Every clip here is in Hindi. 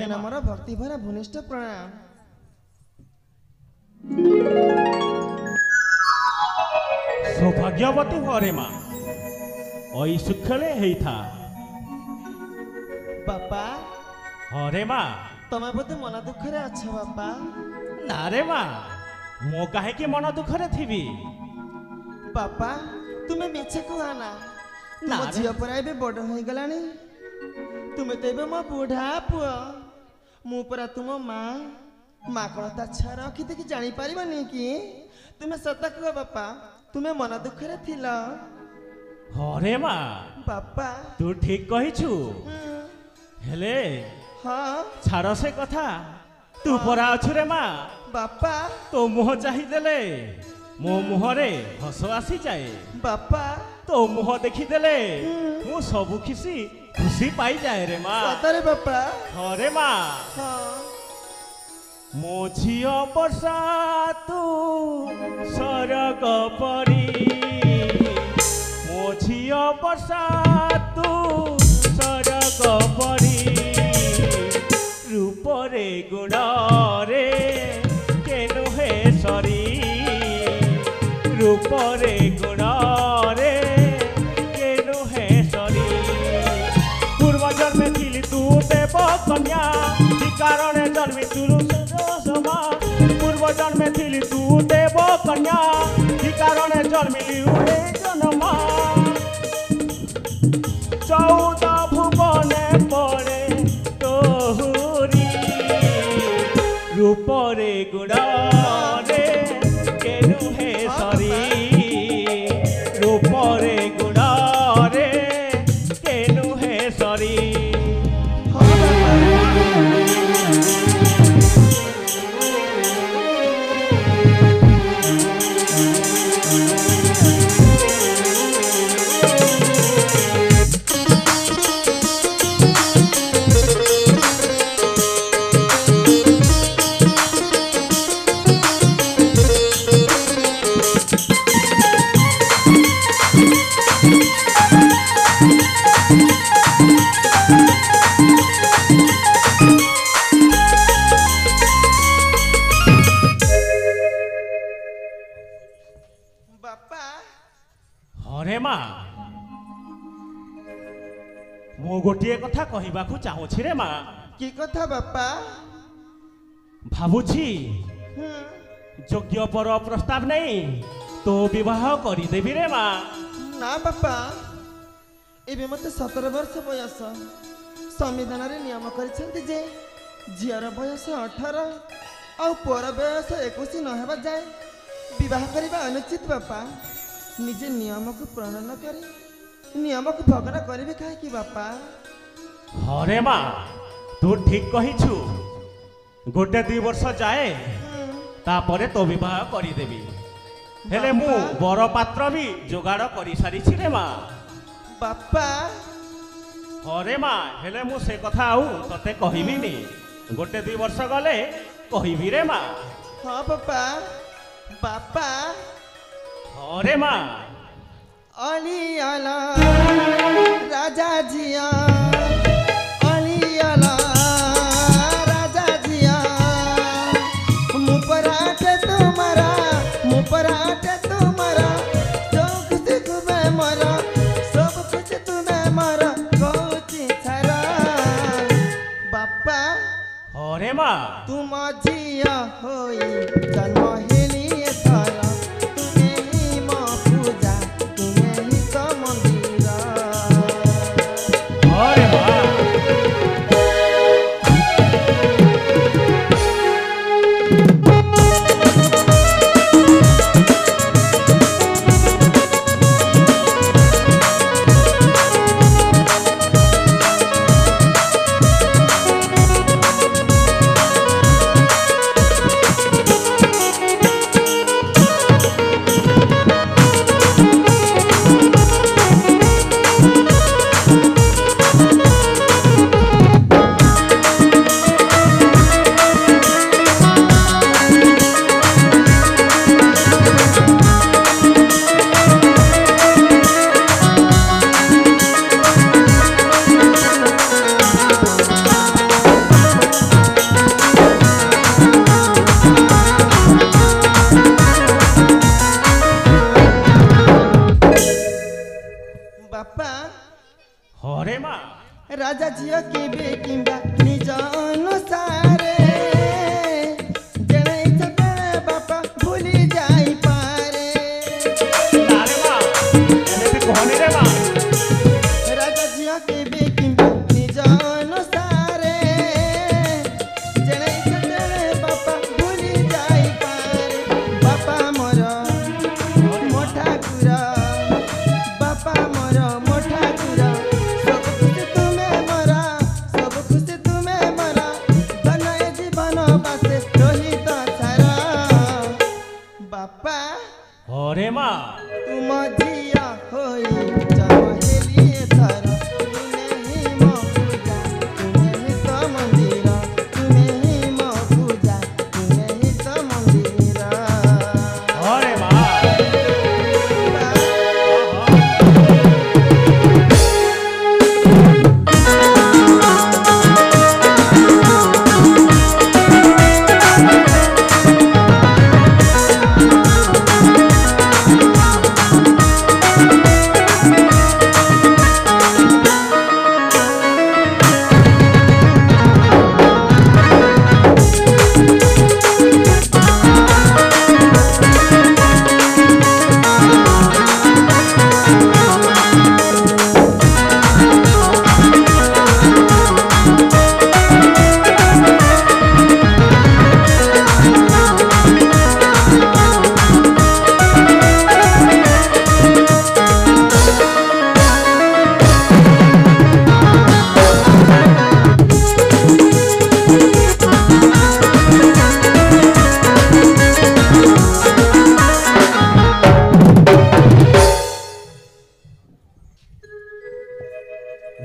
नामर भक्ति भरा भूनिष्ठ प्रणाम। सौभाग्यवती हरे माँ ओई सुखले हेई था बापा हरे माँ तमे बोधे मन दुखरे अछ बापा। ना रे माँ मो काहे की मन दुखरे थीबी बापा तुमे मिछे कहना ना तुम झियो परा एबे बड़ हो गलानी तुमे तो एबे मो बुढ़ा पुआ मु परा तुम माँ माँ कौन ता छा रखी देखि जानी पारिबनी कि तुमे सत कह बापा तुमे मन दुखरे थिल हरे माँ बापा। तू ठीक कहिछु हेले हाँ छाड़ से कथा तू परा अछु रे माँ बापा तो मुह चाही देले मो मुहरे हस आसी जाए बापा तो मुह देखी देले मु सबु खुशी खुशी पाई जाए रे माँ सतरे बापा। हरे माँ हाँ मो झियो वर्षा तू सरग परी मो झियो वर्षा तू सरग परी रूपरे गुणरे केनु हे सरी रूपरे गुणरे केनु हे सरी पूर्व जन्मे थिली तू देव कन्या कारण जन्मी तुरु समा पूर्व जन्मे थिली तू देव कन्या कारण जन्मिली उड़े जन्मा 14 भुवने पड़े तोहरी रूपरे गुणरे केनु हे सरी रूपरे गुणरे केनु हे सरी। हरे माँ मो गोटे कथा कहबाकू चाहूछि रे माँ। की कथा बापा? भाबुछि योग्य पर प्रस्ताव नहीं तो विवाह करदेवी रे माँ। ना बापा एबे मते 17 वर्ष बयस संविधान रे नियम करिसेंती जे झियर बयस 18 और पर बयस 21 न हेबा जाए विवाह करबा अनुचित बापा। निजे नियम को प्रणयन करे नियम को भगन करिवे काहे कि बापा? हरे माँ तू ठीक कहिछु गोटे 2 वर्ष जाए तापरे तो विवाह करदेवी हेले मु बर पात्र भी जोगाड़ कर सारी रे माँ। बापा हरे माँ हेले मु से कथा आउ तते कहबिनी गोटे 2 वर्ष गले कहबी रे माँ। हाँ बापा। बापा हरे माँ अलियाला राजा जिया अलियाला राजा जिया मुपराटे तुम्हारा जो कुछ तुम्हें मरा सब कुछ तुम्हें मरा कौची छरा बापा। हरे माँ तुम जिया होई जन्म हेली थारा तुम्हें ही माँ पूजा तुम्हें ही तो मंदिरा। हरे माँ ହରେ ମା ରାଜା ଝିଅ କେବେ କିମ୍ବା ନିଜ ଅନୁସାରେ ଜଣେ ଇଚ୍ଛା ବେଳେ ବାପା ଭୁଲି ଯାଇପାରେ। ନାରେ ମା ଏମିତି କହନି ରେ ମା। ରାଜା ଝିଅ କେବେ କିମ୍ବା ନିଜ ଅନୁସାରେ ଜଣେ ଇଚ୍ଛା ବେଳେ ବାପା ଭୁଲି ଯାଇପାରେ। ବାପା ମୋର ମୋ ଠାକୁର, ବାପା ମୋର ମୋ ଠାକୁର, ସବୁ ଖୁସି ତୁମେ ମୋର, ସବୁ ଖୁସି ତୁମେ ମୋର, ଧନ ଏ ଜୀବନ ବାସେ ରୋହିତ ଛାର। ବାପା ହରେ ମା ତୁମ ଝିଅ ହୋଇ ଜନ୍ମ ହେଲି ଏଥର, ତୁମେ ହିଁ ମୋ ପୂଜା, ତୁମେ ହିଁ ତ ମନ୍ଦିର, ତୁମେ ହିଁ ମୋ ପୂଜା, ତୁମେ ହିଁ ତ ମନ୍ଦିର। ହରେ ମା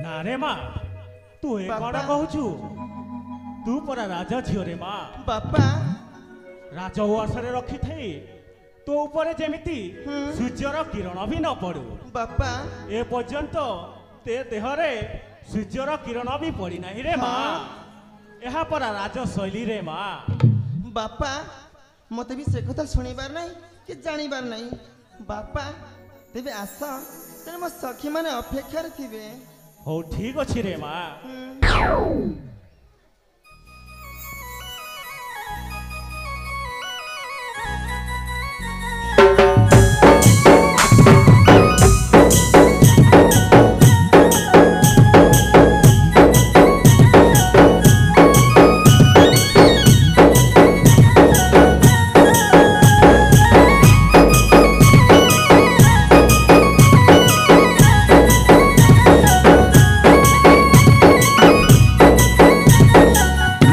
ନାରେ ମା ତୁ ଏ କଣ ବାପା। କହୁଛୁ? ତୁ ପରା ରାଜା ଝିଅ ରେ ମା। ବାପା ରାଜ ଉଆସରେ ରଖିଥାଇ ତୋ ଉପରେ ଯେମିତି ସୂର୍ଯ୍ୟର କିରଣ ବି ନ ପଡୁ। ବାପା ଏ ପର୍ଯ୍ୟନ୍ତ ତେ ଦେହରେ ସୂର୍ଯ୍ୟର କିରଣ ବି ପଡ଼ିନାହିଁ ରେ ମା। ଏହା ପରା ରାଜଶୈଳୀ ରେ ମା। ବାପା ମତେ ବି ସେ କଥା ଶୁଣିବାର ନାହିଁ କି ଜାଣିବାର ନାହିଁ। ବାପା ତେବେ ଆସ, ତେଣୁ ମୋ ସଖୀ ମାନେ ଅପେକ୍ଷାରେ ଥିବେ। ହଉ ଠିକ ଅଛି ରେ ମା। ହୁଁ।